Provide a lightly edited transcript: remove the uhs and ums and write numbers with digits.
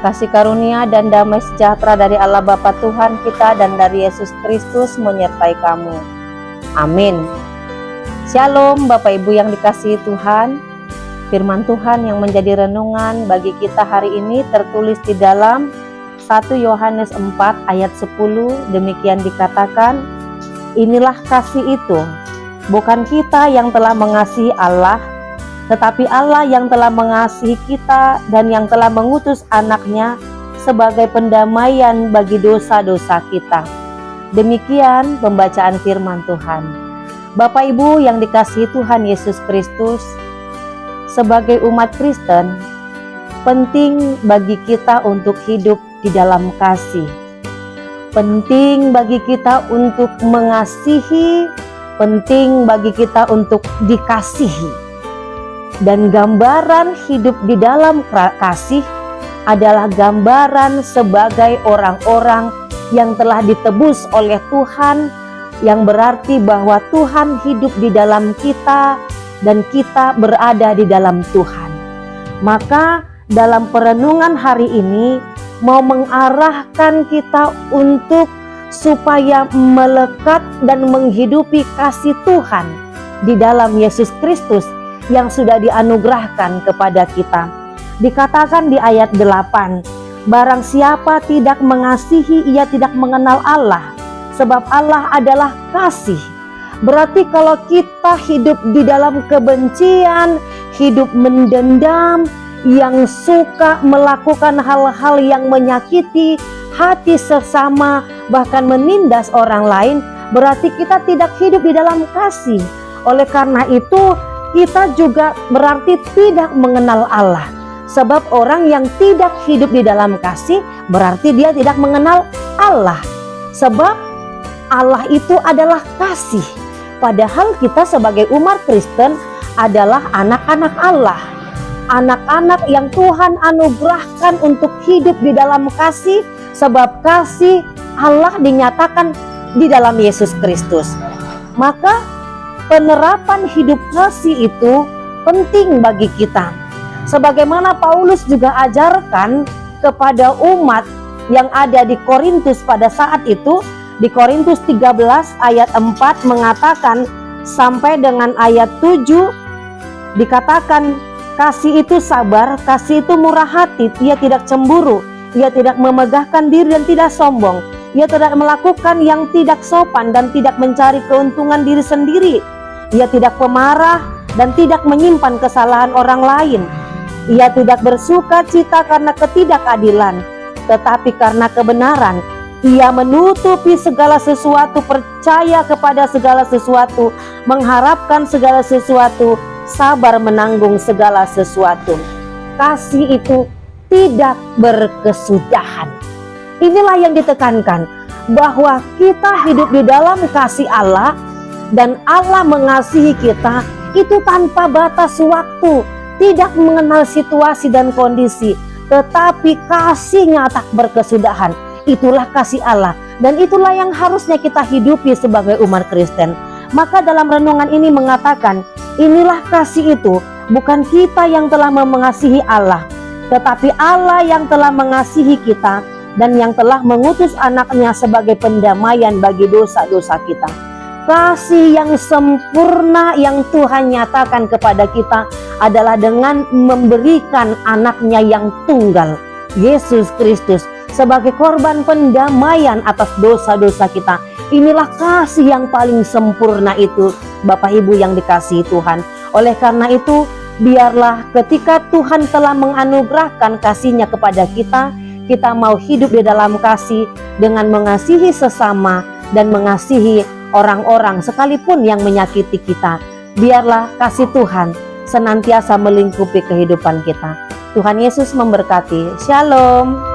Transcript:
kasih karunia dan damai sejahtera dari Allah Bapa Tuhan kita dan dari Yesus Kristus menyertai kamu. Amin. Shalom Bapak Ibu yang dikasihi Tuhan. Firman Tuhan yang menjadi renungan bagi kita hari ini tertulis di dalam 1 Yohanes 4 ayat 10. Demikian dikatakan, inilah kasih itu, bukan kita yang telah mengasihi Allah, tetapi Allah yang telah mengasihi kita dan yang telah mengutus anaknya sebagai pendamaian bagi dosa-dosa kita. Demikian pembacaan firman Tuhan. Bapak Ibu yang dikasihi Tuhan Yesus Kristus, sebagai umat Kristen, penting bagi kita untuk hidup di dalam kasih. Penting bagi kita untuk mengasihi, penting bagi kita untuk dikasihi. Dan gambaran hidup di dalam kasih adalah gambaran sebagai orang-orang yang telah ditebus oleh Tuhan, yang berarti bahwa Tuhan hidup di dalam kita dan kita berada di dalam Tuhan. Maka dalam perenungan hari ini mau mengarahkan kita untuk supaya melekat dan menghidupi kasih Tuhan di dalam Yesus Kristus yang sudah dianugerahkan kepada kita. Dikatakan di ayat 8, barang siapa tidak mengasihi, ia tidak mengenal Allah, sebab Allah adalah kasih. Berarti kalau kita hidup di dalam kebencian, hidup mendendam, yang suka melakukan hal-hal yang menyakiti hati sesama, bahkan menindas orang lain, berarti kita tidak hidup di dalam kasih. Oleh karena itu, kita juga berarti tidak mengenal Allah. Sebab orang yang tidak hidup di dalam kasih berarti dia tidak mengenal Allah. Sebab Allah itu adalah kasih. Padahal kita sebagai umat Kristen adalah anak-anak Allah. Anak-anak yang Tuhan anugerahkan untuk hidup di dalam kasih. Sebab kasih Allah dinyatakan di dalam Yesus Kristus. Maka penerapan hidup kasih itu penting bagi kita. Sebagaimana Paulus juga ajarkan kepada umat yang ada di Korintus pada saat itu, di Korintus 13 ayat 4 mengatakan sampai dengan ayat 7 dikatakan, kasih itu sabar, kasih itu murah hati, ia tidak cemburu, ia tidak memegahkan diri dan tidak sombong, ia tidak melakukan yang tidak sopan dan tidak mencari keuntungan diri sendiri. Ia tidak pemarah dan tidak menyimpan kesalahan orang lain. Ia tidak bersuka cita karena ketidakadilan, tetapi karena kebenaran. Ia menutupi segala sesuatu, percaya kepada segala sesuatu, mengharapkan segala sesuatu, sabar menanggung segala sesuatu. Kasih itu tidak berkesudahan. Inilah yang ditekankan, bahwa kita hidup di dalam kasih Allah, dan Allah mengasihi kita itu tanpa batas waktu, tidak mengenal situasi dan kondisi, tetapi kasihnya tak berkesudahan. Itulah kasih Allah, dan itulah yang harusnya kita hidupi sebagai umat Kristen. Maka dalam renungan ini mengatakan, inilah kasih itu, bukan kita yang telah mengasihi Allah, tetapi Allah yang telah mengasihi kita dan yang telah mengutus anaknya sebagai pendamaian bagi dosa-dosa kita. Kasih yang sempurna yang Tuhan nyatakan kepada kita adalah dengan memberikan anaknya yang tunggal, Yesus Kristus, sebagai korban pendamaian atas dosa-dosa kita. Inilah kasih yang paling sempurna itu, Bapak Ibu yang dikasihi Tuhan. Oleh karena itu, biarlah ketika Tuhan telah menganugerahkan kasih-Nya kepada kita, kita mau hidup di dalam kasih dengan mengasihi sesama dan mengasihi orang-orang sekalipun yang menyakiti kita. Biarlah kasih Tuhan senantiasa melingkupi kehidupan kita. Tuhan Yesus memberkati. Shalom.